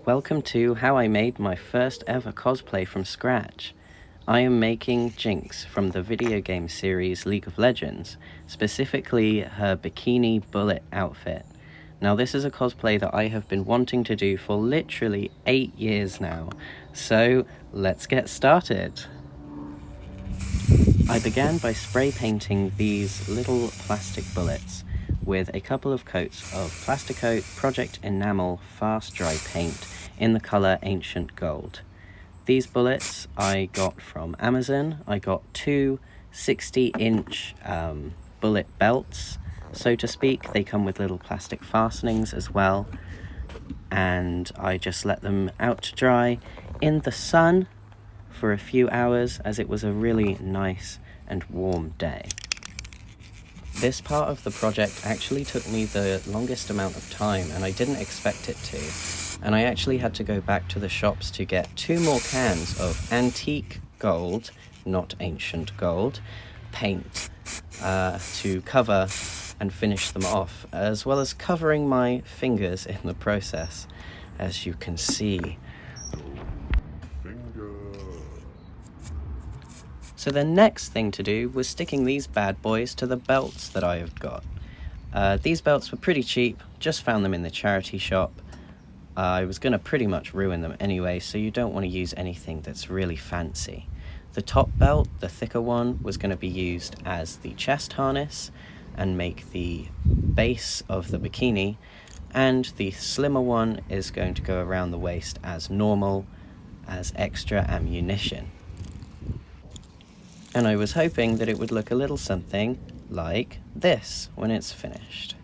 Welcome to how I made my first ever cosplay from scratch. I am making Jinx from the video game series League of Legends, specifically her bikini bullet outfit. Now this is a cosplay that I have been wanting to do for literally 8 years now, so let's get started. I began by spray painting these little plastic bullets with a couple of coats of Plasticoat Project Enamel Fast Dry Paint in the colour Ancient Gold. These bullets I got from Amazon. I got two 60-inch bullet belts, so to speak. They come with little plastic fastenings as well, and I just let them out to dry in the sun for a few hours, as it was a really nice and warm day. This part of the project actually took me the longest amount of time, and I didn't expect it to. And I actually had to go back to the shops to get 2 more cans of antique gold, not ancient gold, paint to cover and finish them off, as well as covering my fingers in the process, as you can see. So the next thing to do was sticking these bad boys to the belts that I have got. These belts were pretty cheap, just found them in the charity shop. I was going to pretty much ruin them anyway, so you don't want to use anything that's really fancy. The top belt, the thicker one, was going to be used as the chest harness and make the base of the bikini, and the slimmer one is going to go around the waist as normal, as extra ammunition. And I was hoping that it would look a little something like this when it's finished.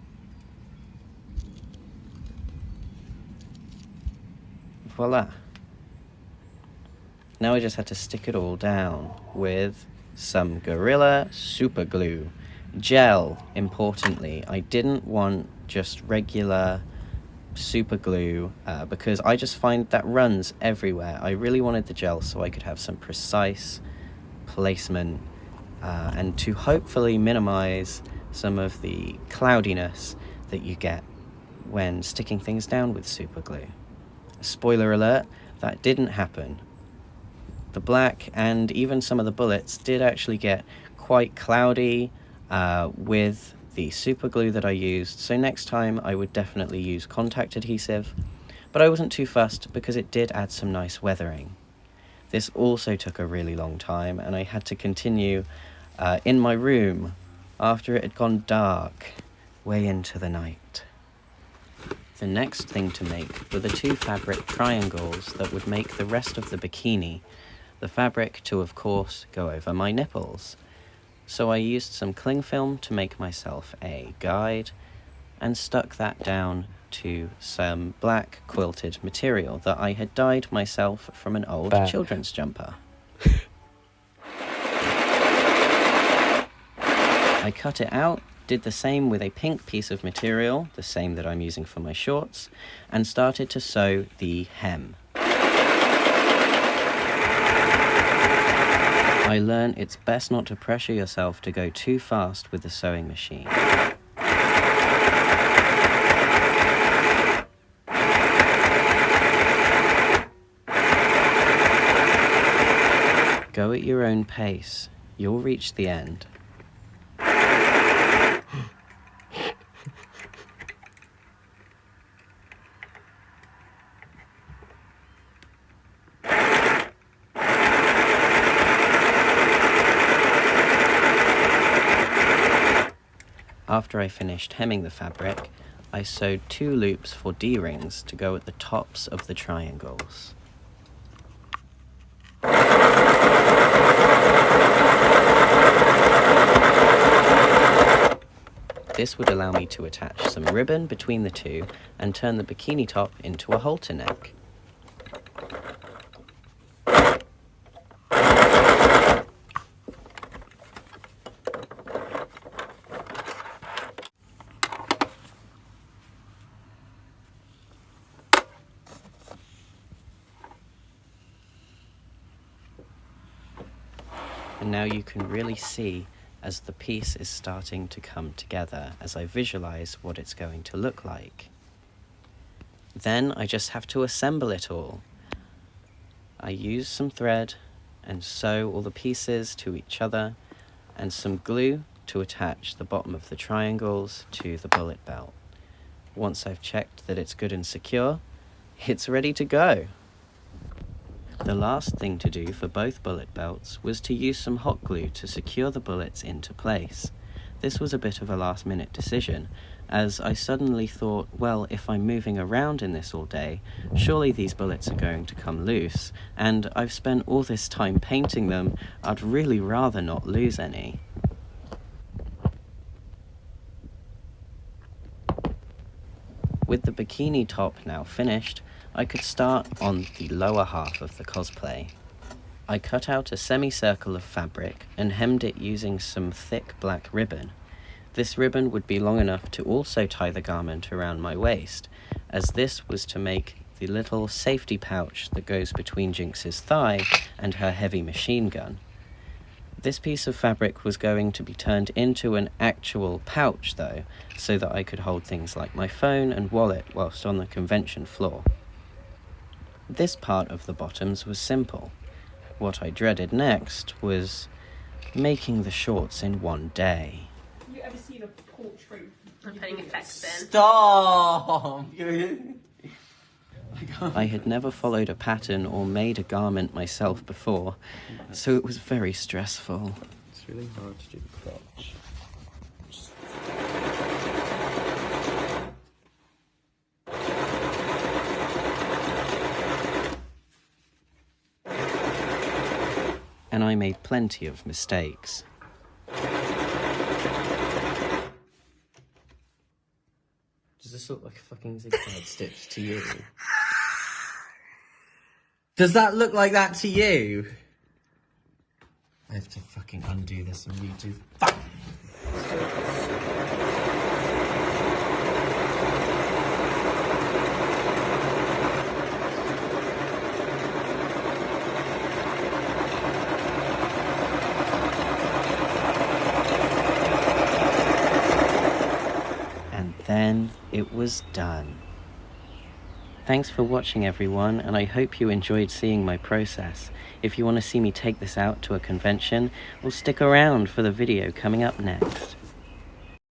Voila. Now I just had to stick it all down with some Gorilla Super Glue. Gel, importantly. I didn't want just regular super glue because I just find that runs everywhere. I really wanted the gel so I could have some precise placement and to hopefully minimize some of the cloudiness that you get when sticking things down with super glue. Spoiler alert, that didn't happen. The black and even some of the bullets did actually get quite cloudy with the super glue that I used, so next time I would definitely use contact adhesive, but I wasn't too fussed because it did add some nice weathering. This also took a really long time, and I had to continue in my room after it had gone dark, way into the night. The next thing to make were the 2 fabric triangles that would make the rest of the bikini, the fabric to, of course, go over my nipples. So I used some cling film to make myself a guide, and stuck that down to some black quilted material that I had dyed myself from an old children's jumper. I cut it out, did the same with a pink piece of material, the same that I'm using for my shorts, and started to sew the hem. I learned it's best not to pressure yourself to go too fast with the sewing machine. Go at your own pace. You'll reach the end. After I finished hemming the fabric, I sewed 2 loops for D-rings to go at the tops of the triangles. This would allow me to attach some ribbon between the 2 and turn the bikini top into a halter neck. And now you can really see as the piece is starting to come together, as I visualize what it's going to look like. Then I just have to assemble it all. I use some thread and sew all the pieces to each other, and some glue to attach the bottom of the triangles to the bullet belt. Once I've checked that it's good and secure, it's ready to go. The last thing to do for both bullet belts was to use some hot glue to secure the bullets into place. This was a bit of a last-minute decision, as I suddenly thought, well, if I'm moving around in this all day, surely these bullets are going to come loose, and I've spent all this time painting them, I'd really rather not lose any. With the bikini top now finished, I could start on the lower half of the cosplay. I cut out a semicircle of fabric and hemmed it using some thick black ribbon. This ribbon would be long enough to also tie the garment around my waist, as this was to make the little safety pouch that goes between Jinx's thigh and her heavy machine gun. This piece of fabric was going to be turned into an actual pouch though, so that I could hold things like my phone and wallet whilst on the convention floor. This part of the bottoms was simple. What I dreaded next was making the shorts in one day. Have you ever seen a portrait? I'm putting effects in. Stop! I had never followed a pattern or made a garment myself before, so it was very stressful. It's really hard to do the crotch. And I made plenty of mistakes. Does this look like a fucking zigzag stitch to you? Does that look like that to you? I have to fucking undo this on YouTube. Fuck! Then it was done. Thanks for watching everyone, and I hope you enjoyed seeing my process. If you want to see me take this out to a convention, well, stick around for the video coming up next.